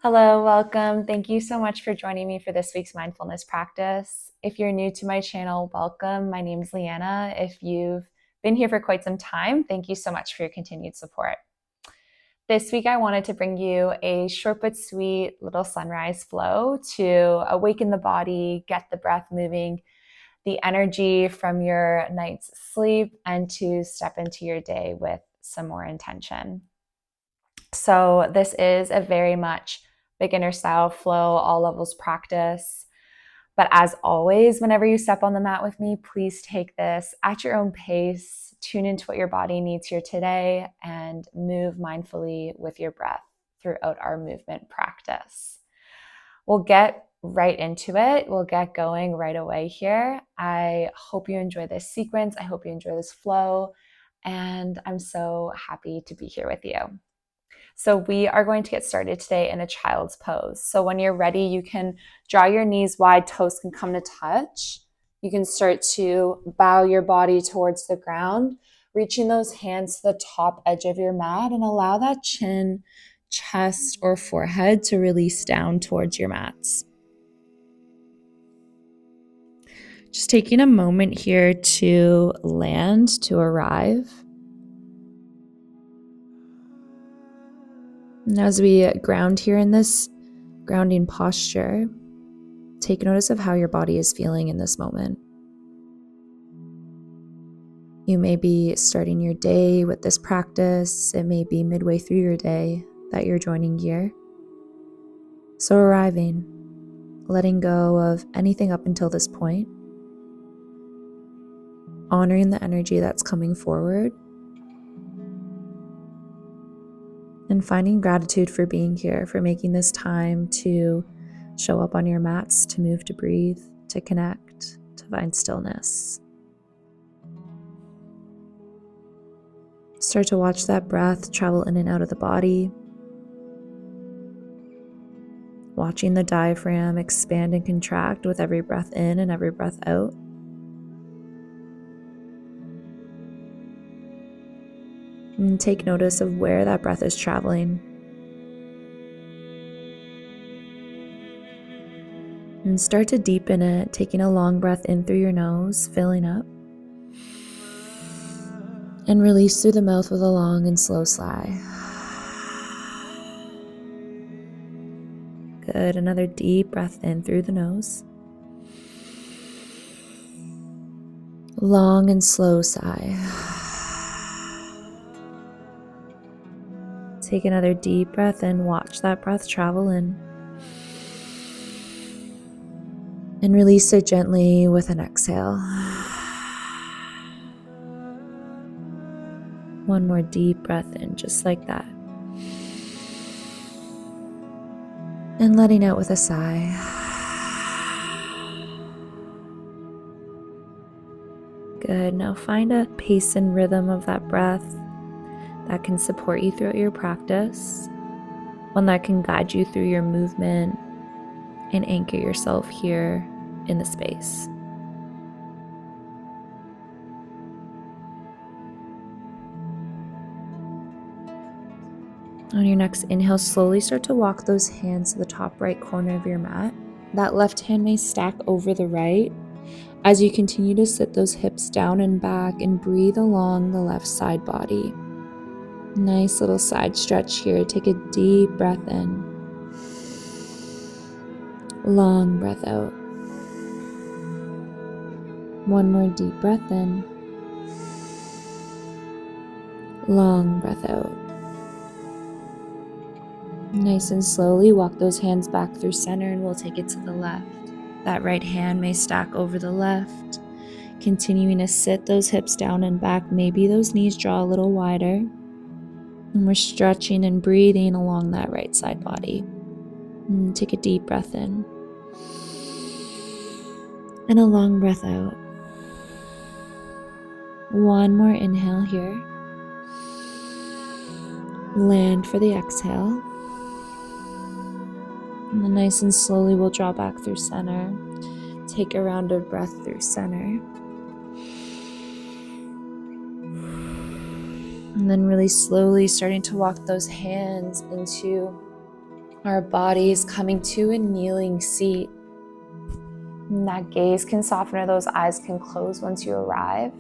Hello, welcome. Thank you so much for joining me for this week's mindfulness practice. If you're new to my channel, welcome. My name is Leanna. If you've been here for quite some time, thank you so much for your continued support. This week, I wanted to bring you a short but sweet little sunrise flow to awaken the body, get the breath moving, the energy from your night's sleep, and to step into your day with some more intention. So this is a very much beginner style flow, all levels practice. But as always, whenever you step on the mat with me, please take this at your own pace, tune into what your body needs here today, and move mindfully with your breath throughout our movement practice. We'll get right into it. We'll get going right away here. I hope you enjoy this sequence. I hope you enjoy this flow. And I'm so happy to be here with you. So we are going to get started today in a child's pose. So when you're ready, you can draw your knees wide, toes can come to touch. You can start to bow your body towards the ground, reaching those hands to the top edge of your mat, and allow that chin, chest, or forehead to release down towards your mats. Just taking a moment here to land, to arrive. And as we ground here in this grounding posture, take notice of how your body is feeling in this moment. You may be starting your day with this practice. It may be midway through your day that you're joining here. So arriving, letting go of anything up until this point, honoring the energy that's coming forward, and finding gratitude for being here, for making this time to show up on your mats, to move, to breathe, to connect, to find stillness. Start to watch that breath travel in and out of the body, watching the diaphragm expand and contract with every breath in and every breath out. And take notice of where that breath is traveling. And start to deepen it, taking a long breath in through your nose, filling up. And release through the mouth with a long and slow sigh. Good. Another deep breath in through the nose. Long and slow sigh. Take another deep breath in. Watch that breath travel in. And release it gently with an exhale. One more deep breath in, just like that. And letting out with a sigh. Good. Now find a pace and rhythm of that breath that can support you throughout your practice, one that can guide you through your movement and anchor yourself here in the space. On your next inhale, slowly start to walk those hands to the top right corner of your mat. That left hand may stack over the right as you continue to sit those hips down and back and breathe along the left side body. Nice little side stretch here. Take a deep breath in. Long breath out. One more deep breath in. Long breath out. Nice and slowly walk those hands back through center and we'll take it to the left. That right hand may stack over the left. Continuing to sit those hips down and back. Maybe those knees draw a little wider. And we're stretching and breathing along that right side body. And take a deep breath in. And a long breath out. One more inhale here. Land for the exhale. And then nice and slowly we'll draw back through center. Take a round of breath through center. And then really slowly starting to walk those hands into our bodies coming to a kneeling seat. And that gaze can soften or those eyes can close once you arrive.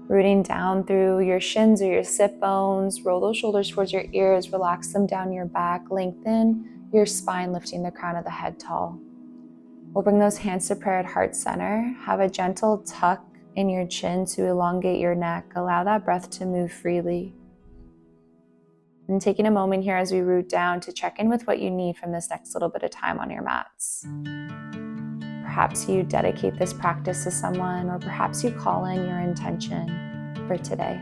Rooting down through your shins or your sit bones, roll those shoulders towards your ears, relax them down your back, lengthen your spine, lifting the crown of the head tall. We'll bring those hands to prayer at heart center. Have a gentle tuck in your chin to elongate your neck. Allow that breath to move freely. And taking a moment here as we root down to check in with what you need from this next little bit of time on your mats. Perhaps you dedicate this practice to someone, or perhaps you call in your intention for today.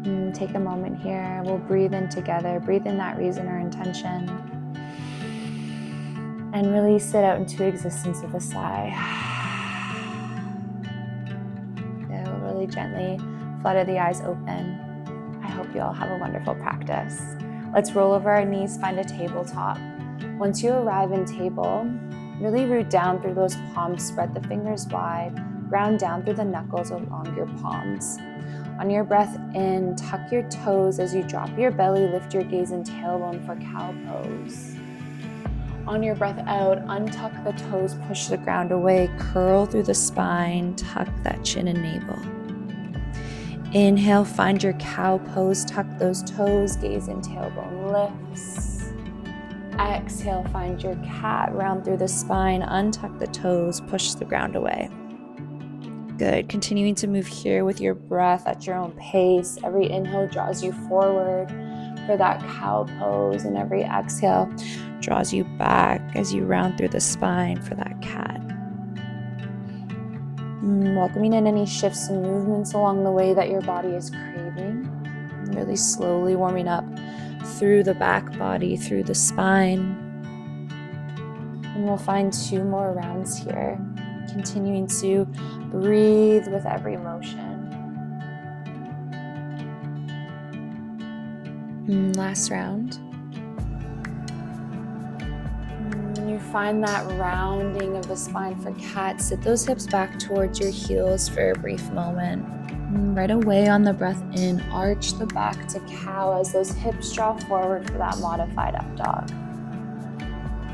And take a moment here. We'll breathe in together. Breathe in that reason or intention. And release it out into existence with a sigh. So really gently flutter the eyes open. I hope you all have a wonderful practice. Let's roll over our knees, find a tabletop. Once you arrive in table, really root down through those palms, spread the fingers wide, ground down through the knuckles along your palms. On your breath in, tuck your toes as you drop your belly, lift your gaze and tailbone for cow pose. On your breath out, untuck the toes, push the ground away, curl through the spine, tuck that chin and navel. Inhale, find your cow pose, tuck those toes, gaze and tailbone lifts. Exhale, find your cat, round through the spine, untuck the toes, push the ground away. Good, continuing to move here with your breath at your own pace. Every inhale draws you forward for that cow pose, and every exhale draws you back as you round through the spine for that cat. Welcoming in any shifts and movements along the way that your body is craving. Really slowly warming up through the back body, through the spine. And we'll find 2 more rounds here. Continuing to breathe with every motion. Last round. When you find that rounding of the spine for cat, sit those hips back towards your heels for a brief moment. Right away on the breath in, arch the back to cow as those hips draw forward for that modified up dog.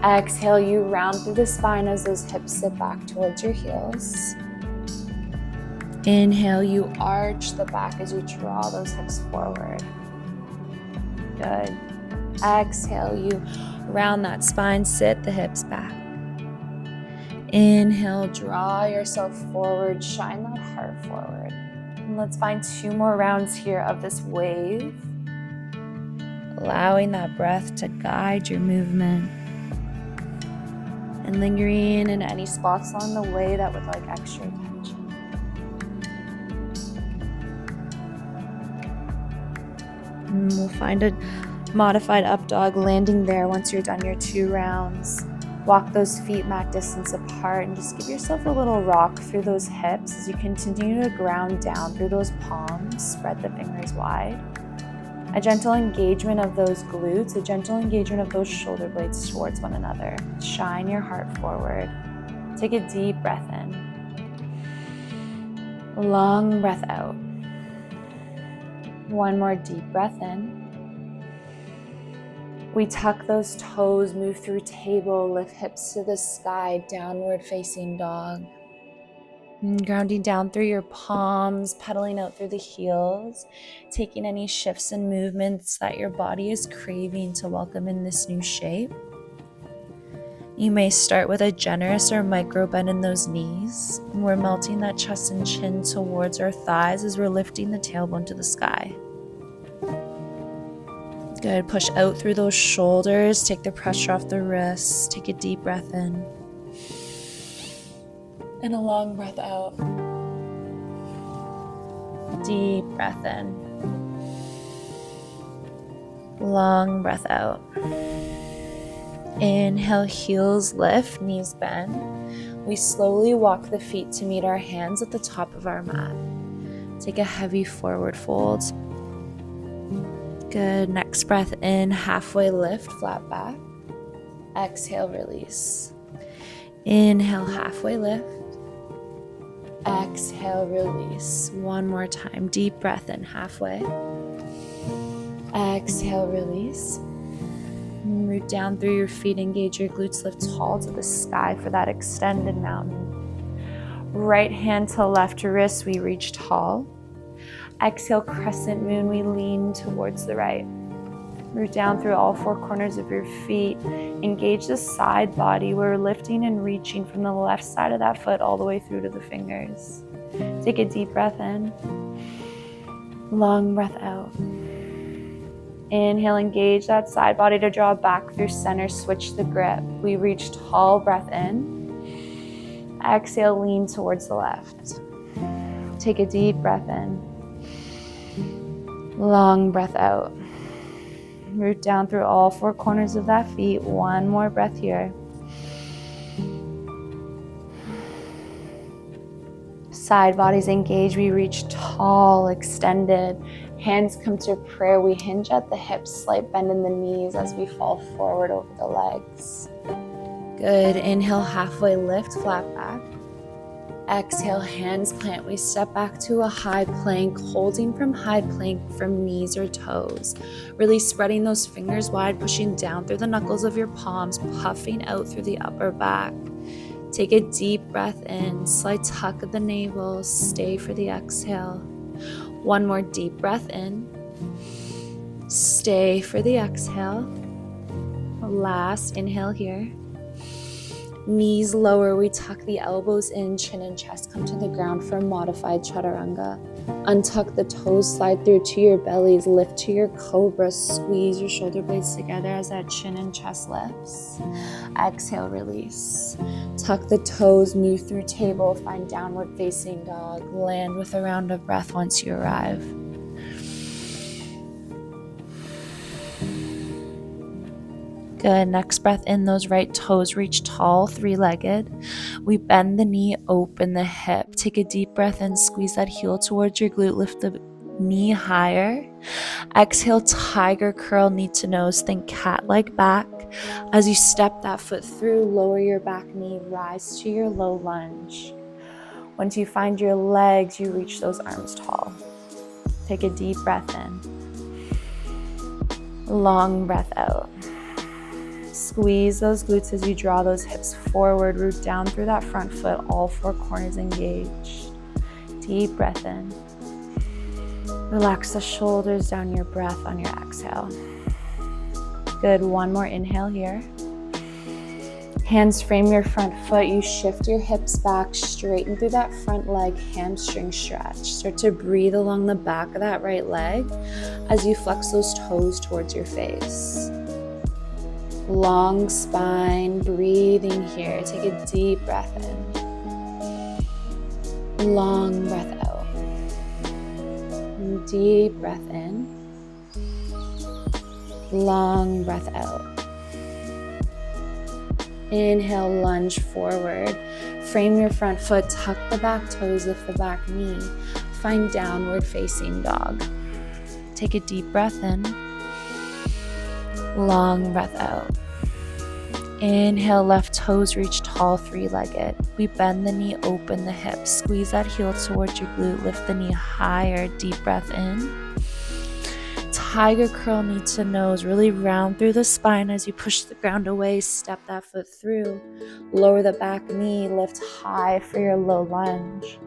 Exhale, you round through the spine as those hips sit back towards your heels. Inhale, you arch the back as you draw those hips forward. Good. Exhale, you round that spine, sit the hips back. Inhale, draw yourself forward, shine that heart forward. And let's find 2 more rounds here of this wave. Allowing that breath to guide your movement. And lingering in any spots along the way that would like extra attention. And we'll find a modified up dog, landing there once you're done your 2 rounds. Walk those feet mat distance apart and just give yourself a little rock through those hips as you continue to ground down through those palms. Spread the fingers wide. A gentle engagement of those glutes, a gentle engagement of those shoulder blades towards one another. Shine your heart forward. Take a deep breath in. Long breath out. 1 more deep breath in. We tuck those toes, move through table, lift hips to the sky, downward facing dog. And grounding down through your palms, pedaling out through the heels, taking any shifts and movements that your body is craving to welcome in this new shape. You may start with a generous or micro bend in those knees. And we're melting that chest and chin towards our thighs as we're lifting the tailbone to the sky. Good, push out through those shoulders, take the pressure off the wrists, take a deep breath in. And a long breath out. Deep breath in. Long breath out. Inhale, heels lift, knees bend. We slowly walk the feet to meet our hands at the top of our mat. Take a heavy forward fold. Good. Next breath in, halfway lift, flat back. Exhale, release. Inhale, halfway lift. Exhale, release. One more time. Deep breath in, halfway. Exhale, release. Root down through your feet, engage your glutes, lift tall to the sky for that extended mountain. Right hand to left wrist, we reach tall. Exhale, crescent moon, we lean towards the right. Root down through all four corners of your feet. Engage the side body. We're lifting and reaching from the left side of that foot all the way through to the fingers. Take a deep breath in. Long breath out. Inhale, engage that side body to draw back through center, switch the grip. We reach tall, breath in. Exhale, lean towards the left. Take a deep breath in. Long breath out. Root down through all four corners of that feet. One more breath here. Side bodies engage. We reach tall, extended. Hands come to prayer. We hinge at the hips, slight bend in the knees as we fall forward over the legs. Good. Inhale, halfway lift, flat back. Exhale, hands plant. We step back to a high plank, holding from high plank from knees or toes. Really spreading those fingers wide, pushing down through the knuckles of your palms, puffing out through the upper back. Take a deep breath in, slight tuck of the navel, stay for the exhale. One more deep breath in, stay for the exhale. Last inhale here. Knees lower, we tuck the elbows in, chin and chest come to the ground for a modified chaturanga. Untuck the toes, slide through to your bellies, lift to your cobra, squeeze your shoulder blades together as that chin and chest lifts. Exhale, release. Tuck the toes, move through table, find downward facing dog. Land with a round of breath once you arrive. Good. Next breath in, those right toes reach tall, three-legged. We bend the knee, open the hip. Take a deep breath in, squeeze that heel towards your glute, lift the knee higher. Exhale, tiger curl, knee to nose, think cat-like back. As you step that foot through, lower your back knee, rise to your low lunge. Once you find your legs, you reach those arms tall. Take a deep breath in. Long breath out. Squeeze those glutes as you draw those hips forward, root down through that front foot, all four corners engaged. Deep breath in. Relax the shoulders down your breath on your exhale. Good, one more inhale here. Hands frame your front foot, you shift your hips back, straighten through that front leg, hamstring stretch. Start to breathe along the back of that right leg as you flex those toes towards your face. Long spine, breathing here. Take a deep breath in. Long breath out. Deep breath in. Long breath out. Inhale, lunge forward. Frame your front foot, tuck the back toes, lift the back knee. Find downward facing dog. Take a deep breath in. Long breath out. Inhale, left toes reach tall, three-legged. We bend the knee, open the hip. Squeeze that heel towards your glute, lift the knee higher. Deep breath in. Tiger curl, knee to nose. Really round through the spine as you push the ground away. Step that foot through. Lower the back knee, lift high for your low lunge.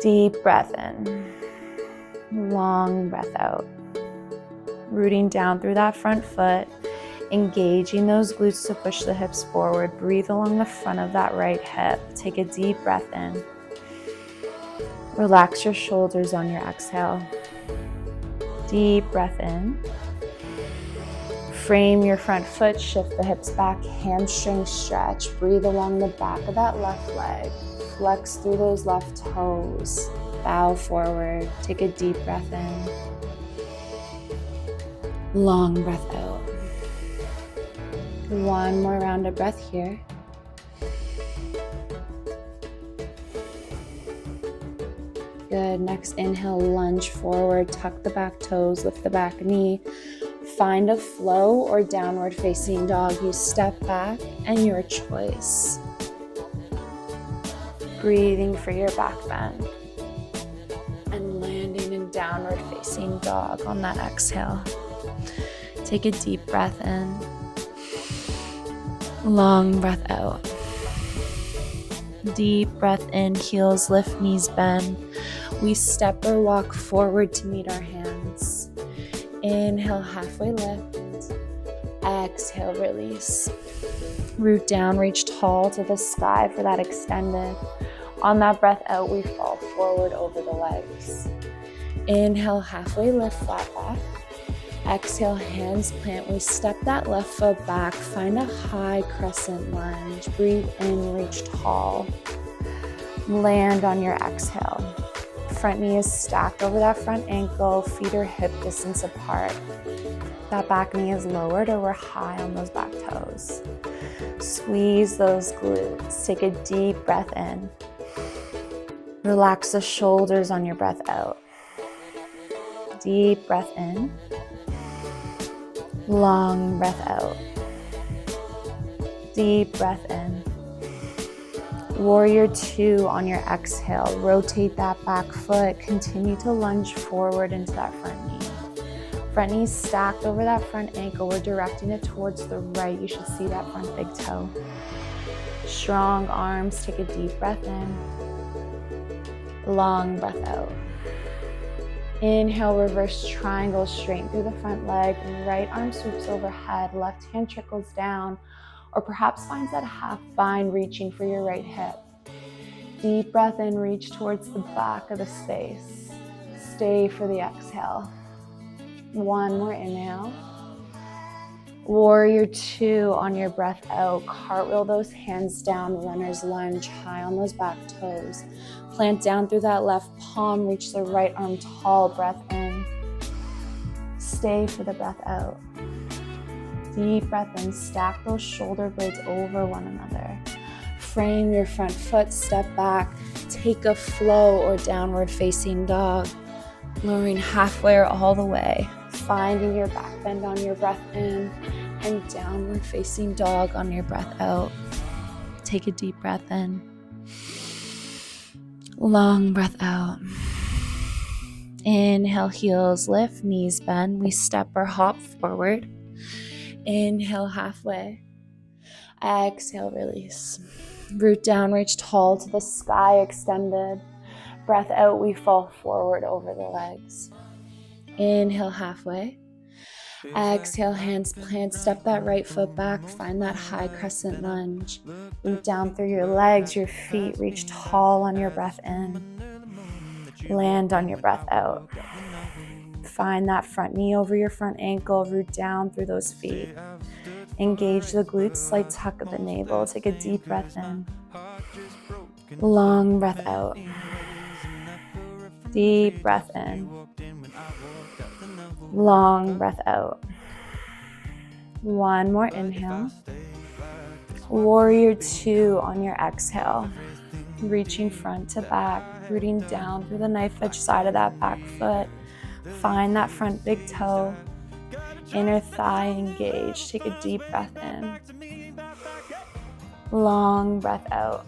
Deep breath in. Long breath out. Rooting down through that front foot. Engaging those glutes to push the hips forward. Breathe along the front of that right hip. Take a deep breath in. Relax your shoulders on your exhale. Deep breath in. Frame your front foot, shift the hips back, hamstring stretch. Breathe along the back of that left leg. Flex through those left toes. Bow forward. Take a deep breath in. Long breath out. One more round of breath here. Good. Next inhale, lunge forward, tuck the back toes, lift the back knee. Find a flow or downward facing dog. You step back and your choice. Breathing for your back bend. And landing in downward facing dog on that exhale. Take a deep breath in. Long breath out. Deep breath in, heels lift, knees bend. We step or walk forward to meet our hands. Inhale, halfway lift. Exhale, release. Root down, reach tall to the sky for that extended. On that breath out, we fall forward over the legs. Inhale, halfway lift, flat back. Exhale, hands plant. We step that left foot back. Find a high crescent lunge. Breathe in, reach tall. Land on your exhale. Front knee is stacked over that front ankle. Feet are hip distance apart. That back knee is lowered or we're high on those back toes. Squeeze those glutes. Take a deep breath in. Relax the shoulders on your breath out. Deep breath in. Long breath out. Deep breath in. Warrior 2 on your exhale. Rotate that back foot. Continue to lunge forward into that front knee. Front knee stacked over that front ankle. We're directing it towards the right. You should see that front big toe. Strong arms. Take a deep breath in. Long breath out. Inhale, reverse triangle, straighten through the front leg. Right arm swoops overhead. Left hand trickles down, or perhaps finds that half bind, reaching for your right hip. Deep breath in, reach towards the back of the space. Stay for the exhale. One more inhale. Warrior 2 on your breath out. Cartwheel those hands down, runner's lunge, high on those back toes. Plant down through that left palm, reach the right arm tall, breath in. Stay for the breath out. Deep breath in, stack those shoulder blades over one another. Frame your front foot, step back, take a flow or downward facing dog. Lowering halfway or all the way. Finding your back bend on your breath in and downward facing dog on your breath out. Take a deep breath in. Long breath out. Inhale, heels lift, knees bend. We step or hop forward. Inhale, halfway. Exhale, release. Root down, reach tall to the sky, extended. Breath out, we fall forward over the legs. Inhale, halfway. Exhale, hands plant, step that right foot back, find that high crescent lunge. Root down through your legs, your feet reach tall on your breath in. Land on your breath out. Find that front knee over your front ankle, root down through those feet. Engage the glutes, slight tuck of the navel. Take a deep breath in. Long breath out. Deep breath in. Long breath out. One more inhale. Warrior 2 on your exhale. Reaching front to back, rooting down through the knife edge side of that back foot. Find that front big toe. Inner thigh engaged. Take a deep breath in. Long breath out.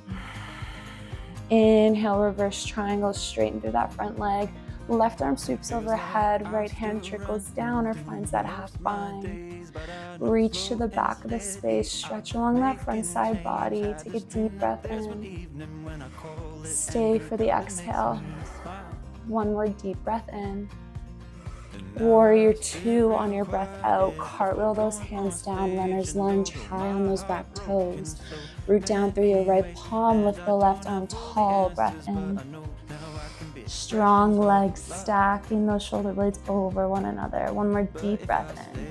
Inhale, reverse triangle, straighten through that front leg. Left arm swoops overhead, right hand trickles down or finds that half bind. Reach to the back of the space, stretch along that front side body. Take a deep breath in. Stay for the exhale. One more deep breath in. Warrior 2 on your breath out. Cartwheel those hands down, runner's lunge, high on those back toes. Root down through your right palm, lift the left arm tall, breath in. Strong legs, stacking those shoulder blades over one another. One more deep breath in.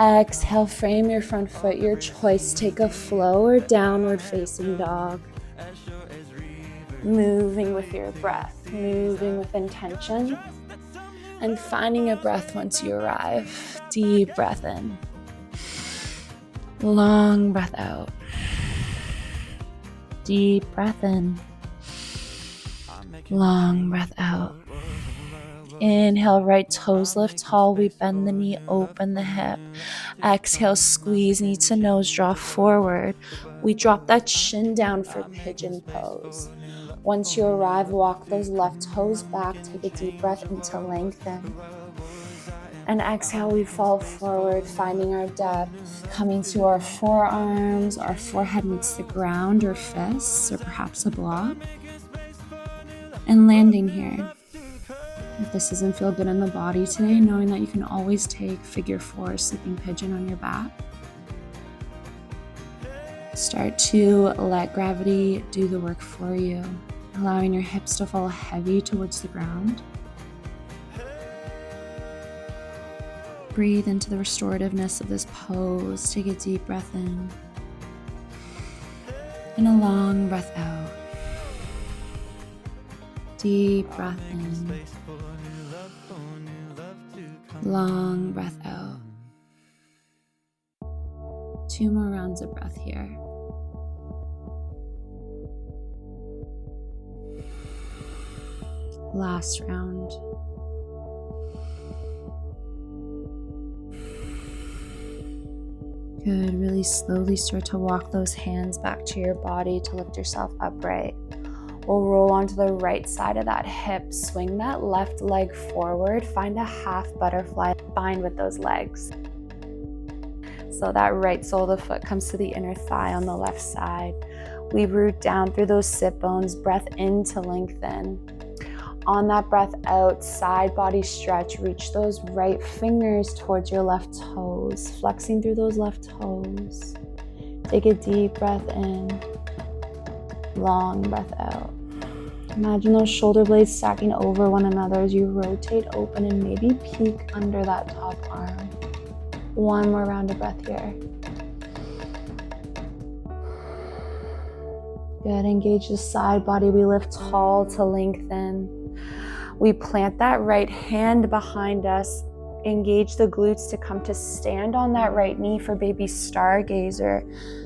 Exhale, frame your front foot, your choice. Take a flow or downward facing dog. Moving with your breath, moving with intention, and finding a breath once you arrive. Deep breath in. Long breath out. Deep breath in. Long breath out. Inhale, right toes lift tall. We bend the knee, open the hip. Exhale, squeeze knee to nose, draw forward. We drop that chin down for pigeon pose. Once you arrive, walk those left toes back. Take a deep breath in to lengthen. And exhale, we fall forward, finding our depth, coming to our forearms, our forehead meets the ground or fists, or perhaps a block. And landing here. If this doesn't feel good in the body today, knowing that you can always take figure 4, sleeping pigeon on your back. Start to let gravity do the work for you, allowing your hips to fall heavy towards the ground. Breathe into the restorativeness of this pose. Take a deep breath in and a long breath out. Deep breath in, long breath out. 2 more rounds of breath here. Last round. Good. Really slowly start to walk those hands back to your body to lift yourself upright. We'll roll onto the right side of that hip. Swing that left leg forward. Find a half butterfly. Bind with those legs. So that right sole of the foot comes to the inner thigh on the left side. We root down through those sit bones. Breath in to lengthen. On that breath out, side body stretch. Reach those right fingers towards your left toes. Flexing through those left toes. Take a deep breath in. Long breath out. Imagine those shoulder blades stacking over one another as you rotate open and maybe peek under that top arm. 1 more round of breath here. Good. Engage the side body. We lift tall to lengthen. We plant that right hand behind us. Engage the glutes to come to stand on that right knee for baby stargazer.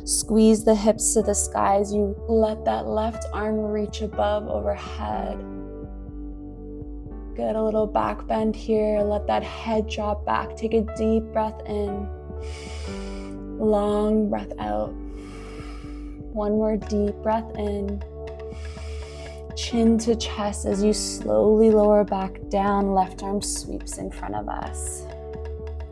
Squeeze the hips to the sky as you let that left arm reach above overhead. Good, a little back bend here. Let that head drop back. Take a deep breath in. Long breath out. 1 more deep breath in. Chin to chest as you slowly lower back down. Left arm sweeps in front of us.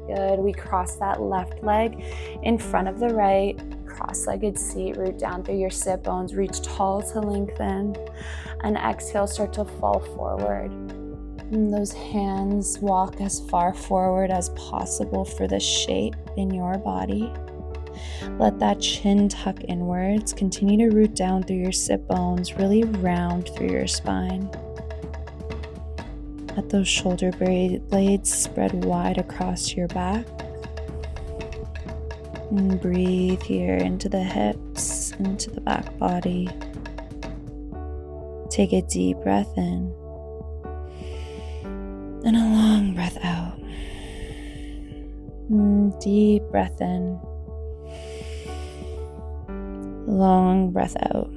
Good. We cross that left leg in front of the right. Cross-legged seat. Root down through your sit bones. Reach tall to lengthen. And exhale, start to fall forward. And those hands walk as far forward as possible for the shape in your body. Let that chin tuck inwards. Continue to root down through your sit bones, really round through your spine. Let those shoulder blades spread wide across your back. And breathe here into the hips, into the back body. Take a deep breath in and a long breath out. Deep breath in. Long breath out.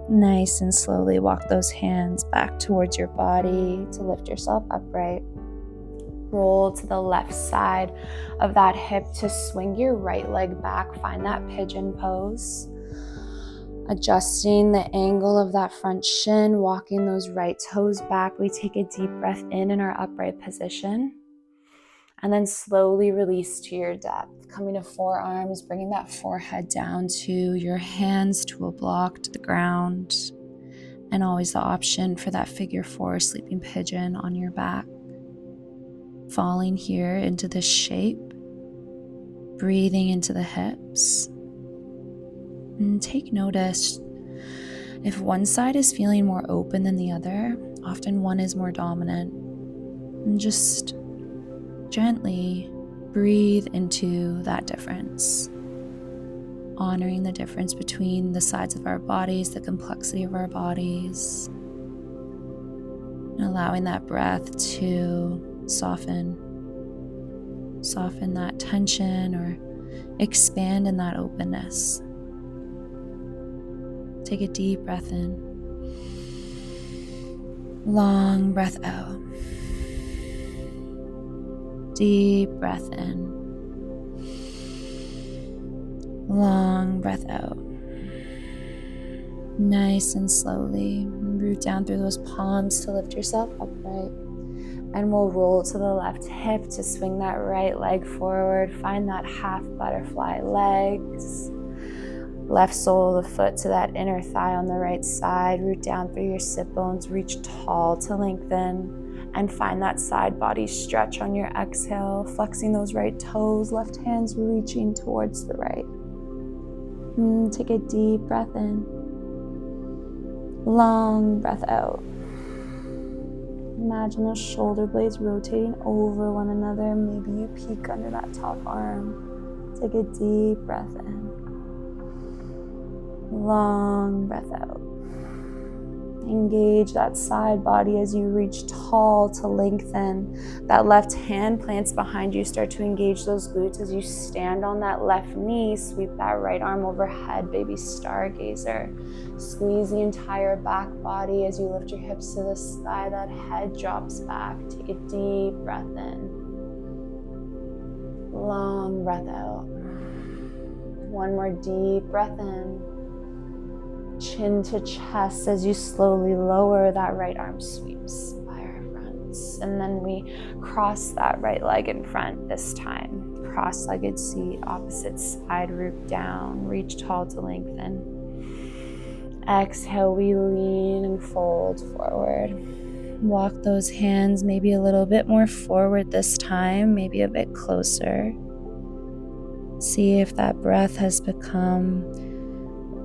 Nice and slowly walk those hands back towards your body to lift yourself upright. Roll to the left side of that hip to swing your right leg back. Find that pigeon pose. Adjusting the angle of that front shin, walking those right toes back. We take a deep breath in our upright position. And then slowly release to your depth. Coming to forearms, bringing that forehead down to your hands to a block to the ground. And always the option for that figure 4 sleeping pigeon on your back. Falling here into this shape. Breathing into the hips. And take notice if one side is feeling more open than the other. Often one is more dominant. And just gently breathe into that difference, honoring the difference between the sides of our bodies, the complexity of our bodies, and allowing that breath to soften that tension or expand in that openness. Take a deep breath in Long breath out. Deep breath in. Long breath out. Nice and slowly root down through those palms to lift yourself upright. And we'll roll to the left hip to swing that right leg forward. Find that half butterfly legs. Left sole of the foot to that inner thigh on the right side. Root down through your sit bones. Reach tall to lengthen. And find that side body stretch on your exhale. Flexing those right toes. Left hands reaching towards the right. Take a deep breath in. Long breath out. Imagine those shoulder blades rotating over one another. Maybe you peek under that top arm. Take a deep breath in. Long breath out. Engage that side body as you reach tall to lengthen. That left hand plants behind you. Start to engage those glutes as you stand on that left knee. Sweep that right arm overhead, baby stargazer. Squeeze the entire back body as you lift your hips to the sky. That head drops back. Take a deep breath in. Long breath out. One more deep breath in. Chin to chest as you slowly lower. That right arm sweeps by our fronts. And then we cross that right leg in front this time. Cross-legged seat, opposite side, root down. Reach tall to lengthen. Exhale, we lean and fold forward. Walk those hands maybe a little bit more forward this time, maybe a bit closer. See if that breath has become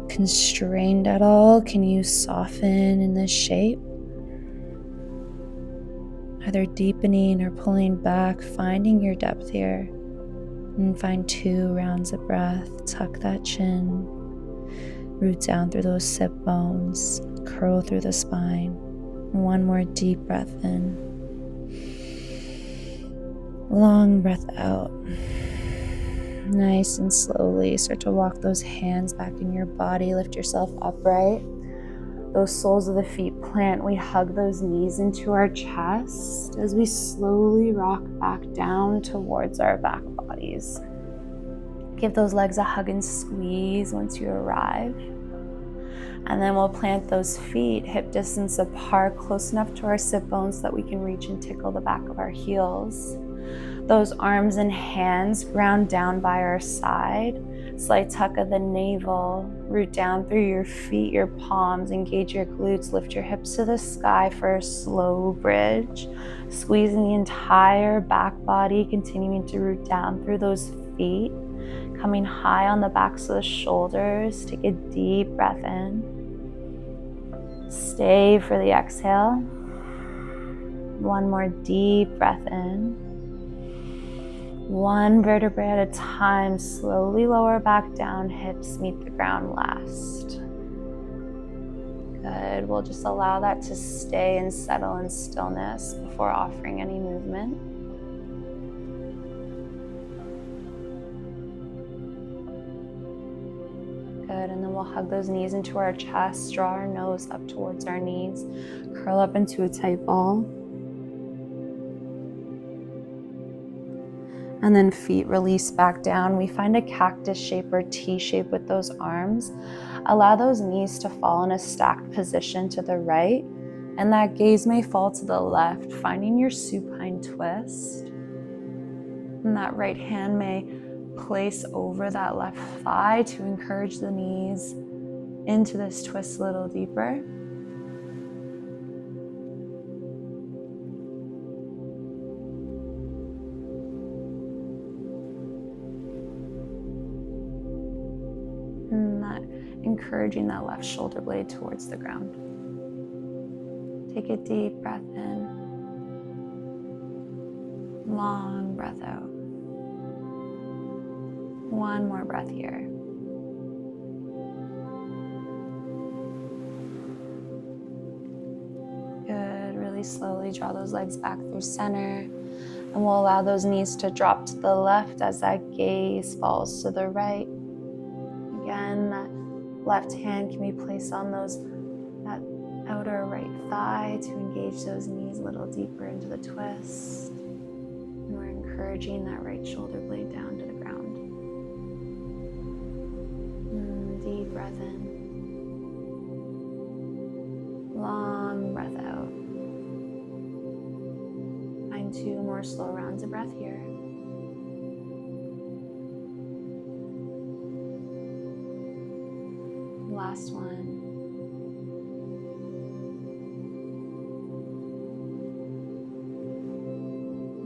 constrained at all. Can you soften in this shape? Either deepening or pulling back, finding your depth here. And find 2 rounds of breath. Tuck that chin. Root down through those sit bones. Curl through the spine. One more deep breath in. Long breath out. Nice and slowly start to walk those hands back in your body. Lift yourself upright. Those soles of the feet plant. We hug those knees into our chest as we slowly rock back down towards our back bodies. Give those legs a hug and squeeze once you arrive. And then we'll plant those feet hip distance apart, close enough to our sit bones so that we can reach and tickle the back of our heels. Those arms and hands ground down by our side. Slight tuck of the navel. Root down through your feet, your palms. Engage your glutes. Lift your hips to the sky for a slow bridge. Squeezing the entire back body. Continuing to root down through those feet. Coming high on the backs of the shoulders. Take a deep breath in. Stay for the exhale. One more deep breath in. One vertebrae at a time, slowly lower back down, hips meet the ground last. Good, we'll just allow that to stay and settle in stillness before offering any movement. Good, and then we'll hug those knees into our chest, draw our nose up towards our knees, curl up into a tight ball. And then feet release back down. We find a cactus shape or T shape with those arms. Allow those knees to fall in a stacked position to the right, and that gaze may fall to the left, finding your supine twist. And that right hand may place over that left thigh to encourage the knees into this twist a little deeper. And that encouraging that left shoulder blade towards the ground. Take a deep breath in. Long breath out. One more breath here. Good. Really slowly draw those legs back through center. And we'll allow those knees to drop to the left as that gaze falls to the right. Again, that left hand can be placed on that outer right thigh to engage those knees a little deeper into the twist. And we're encouraging that right shoulder blade down to the ground. Deep breath in. Long breath out. Find 2 more slow rounds of breath here. Last one.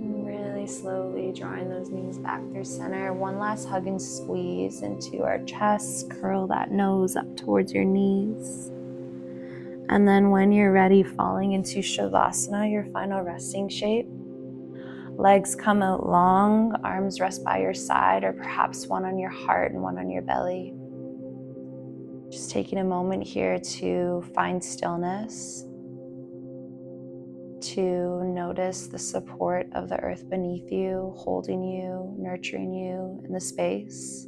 And really slowly drawing those knees back through center. One last hug and squeeze into our chest. Curl that nose up towards your knees. And then when you're ready, falling into Savasana, your final resting shape. Legs come out long, arms rest by your side, or perhaps one on your heart and one on your belly. Just taking a moment here to find stillness, to notice the support of the earth beneath you, holding you, nurturing you in the space.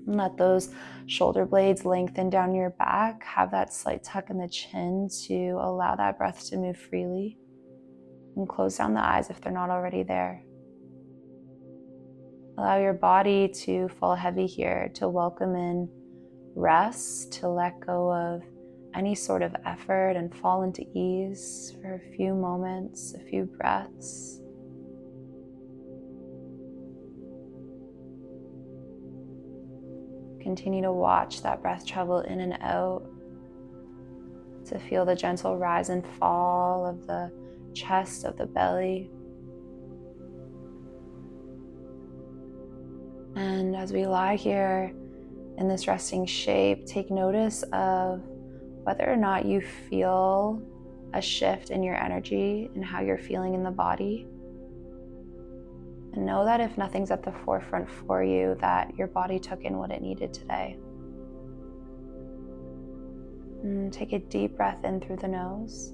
And let those shoulder blades lengthen down your back. Have that slight tuck in the chin to allow that breath to move freely. And close down the eyes if they're not already there. Allow your body to fall heavy here, to welcome in rest, to let go of any sort of effort and fall into ease for a few moments, a few breaths. Continue to watch that breath travel in and out, to feel the gentle rise and fall of the chest, of the belly. And as we lie here in this resting shape, take notice of whether or not you feel a shift in your energy and how you're feeling in the body. And know that if nothing's at the forefront for you, that your body took in what it needed today. And take a deep breath in through the nose.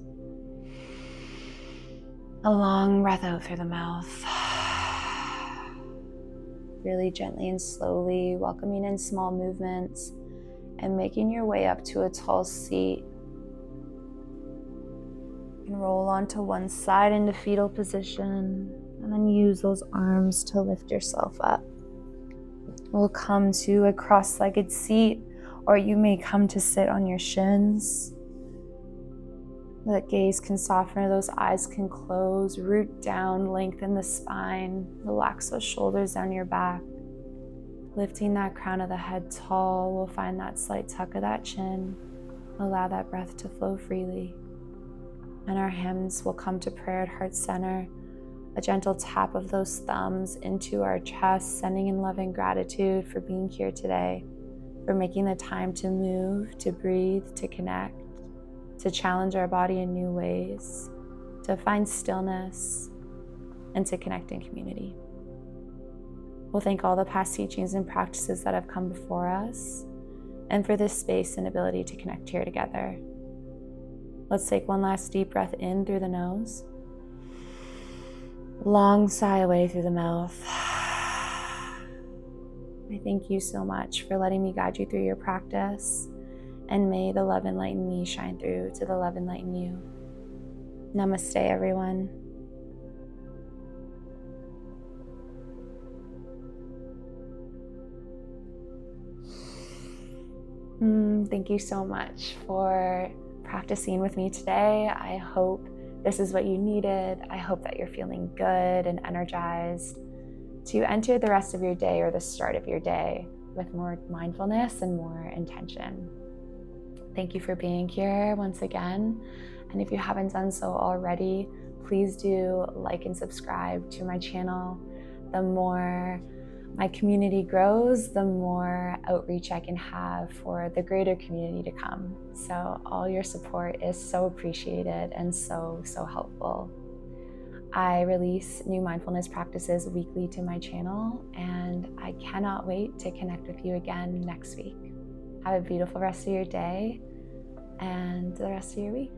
A long breath out through the mouth. Really gently and slowly welcoming in small movements and making your way up to a tall seat. And roll onto one side into fetal position, and then use those arms to lift yourself up. We'll come to a cross-legged seat, or you may come to sit on your shins. That gaze can soften, or those eyes can close. Root down, lengthen the spine, relax those shoulders down your back. Lifting that crown of the head tall, we'll find that slight tuck of that chin. Allow that breath to flow freely. And our hands will come to prayer at heart center. A gentle tap of those thumbs into our chest, sending in love and gratitude for being here today, for making the time to move, to breathe, to connect, to challenge our body in new ways, to find stillness, and to connect in community. We'll thank all the past teachings and practices that have come before us, and for this space and ability to connect here together. Let's take one last deep breath in through the nose. Long sigh away through the mouth. I thank you so much for letting me guide you through your practice, and may the love enlighten me shine through to the love enlighten you. Namaste, everyone. Thank you so much for practicing with me today. I hope this is what you needed. I hope that you're feeling good and energized to enter the rest of your day, or the start of your day, with more mindfulness and more intention. Thank you for being here once again. And if you haven't done so already, please do like and subscribe to my channel. The more my community grows, the more outreach I can have for the greater community to come. So all your support is so appreciated and so helpful. I release new mindfulness practices weekly to my channel, and I cannot wait to connect with you again next week. Have a beautiful rest of your day and the rest of your week.